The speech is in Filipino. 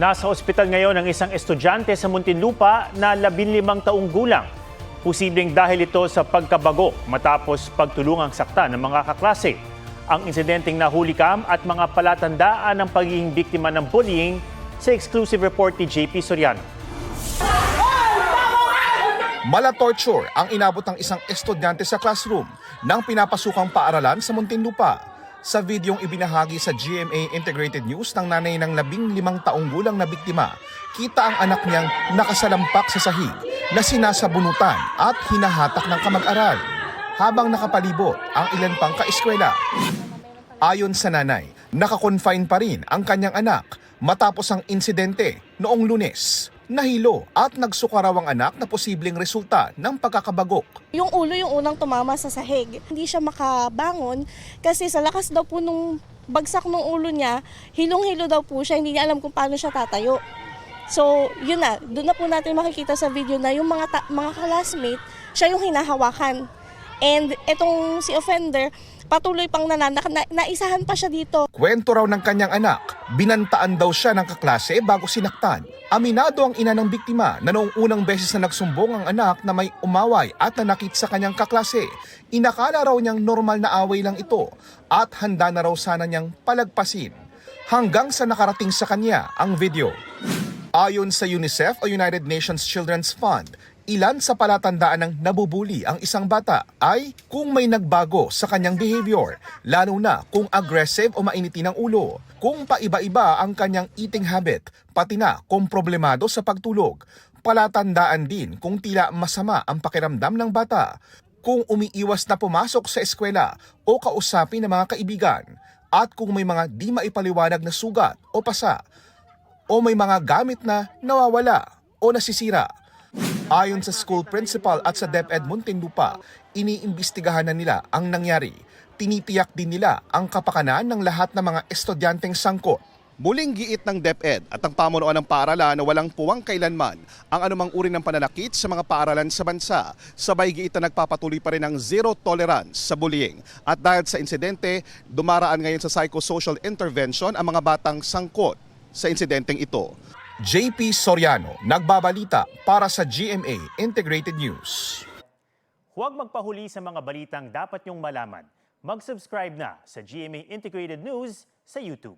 Nasa ospital ngayon ang isang estudyante sa Muntinlupa na 15 taong gulang. Posibleng dahil ito sa pagkabago matapos pagtulungang sakta ng mga kaklase. Ang insidenteng nahulikam at mga palatandaan ng pagiging biktima ng bullying sa exclusive report ni JP Soriano. Mala-torture ang inabot ng isang estudyante sa classroom ng pinapasukang paaralan sa Muntinlupa. Sa videong ibinahagi sa GMA Integrated News ng nanay ng 15 taong gulang na biktima, kita ang anak niyang nakasalampak sa sahig na sinasabunutan at hinahatak ng kamag-aral habang nakapalibot ang ilan pang kaeskwela. Ayon sa nanay, nakakonfine pa rin ang kanyang anak matapos ang insidente noong Lunes. Nahilo at nagsuka raw ang anak na posibleng resulta ng pagkakabagok. Yung ulo yung unang tumama sa sahig. Hindi siya makabangon kasi sa lakas daw po nung bagsak ng ulo niya, hilong-hilo daw po siya, hindi niya alam kung paano siya tatayo. So, yun na, doon na po natin makikita sa video na yung mga classmate, siya yung hinahawakan. And itong si offender, patuloy pang naisahan pa siya dito. Kwento raw ng kanyang anak, binantaan daw siya ng kaklase bago sinaktan. Aminado ang ina ng biktima na noong unang beses na nagsumbong ang anak na may umaway at nanakit sa kanyang kaklase. Inakala raw niyang normal na away lang ito at handa na raw sana niyang palagpasin. Hanggang sa nakarating sa kanya ang video. Ayon sa UNICEF o United Nations Children's Fund, ilan sa palatandaan ng nabubuli ang isang bata ay kung may nagbago sa kanyang behavior, lalo na kung aggressive o mainitin ang ulo, kung paiba-iba ang kanyang eating habit, pati na kung problemado sa pagtulog. Palatandaan din kung tila masama ang pakiramdam ng bata, kung umiiwas na pumasok sa eskwela o kausapin ng mga kaibigan, at kung may mga di maipaliwanag na sugat o pasa, o may mga gamit na nawawala o nasisira. Ayon sa school principal at sa DepEd Muntinlupa, iniimbestigahan na nila ang nangyari. Tinitiyak din nila ang kapakanan ng lahat ng mga estudyanteng sangkot. Muling giit ng DepEd at ang pamunuan ng paaralan na walang puwang kailanman ang anumang uri ng pananakit sa mga paaralan sa bansa. Sabay giit na nagpapatuloy pa rin ang zero tolerance sa bullying. At dahil sa insidente, dumaraan ngayon sa psychosocial intervention ang mga batang sangkot sa insidenteng ito. JP Soriano, nagbabalita para sa GMA Integrated News. Huwag magpahuli sa mga balitang dapat niyong malaman. Mag-subscribe na sa GMA Integrated News sa YouTube.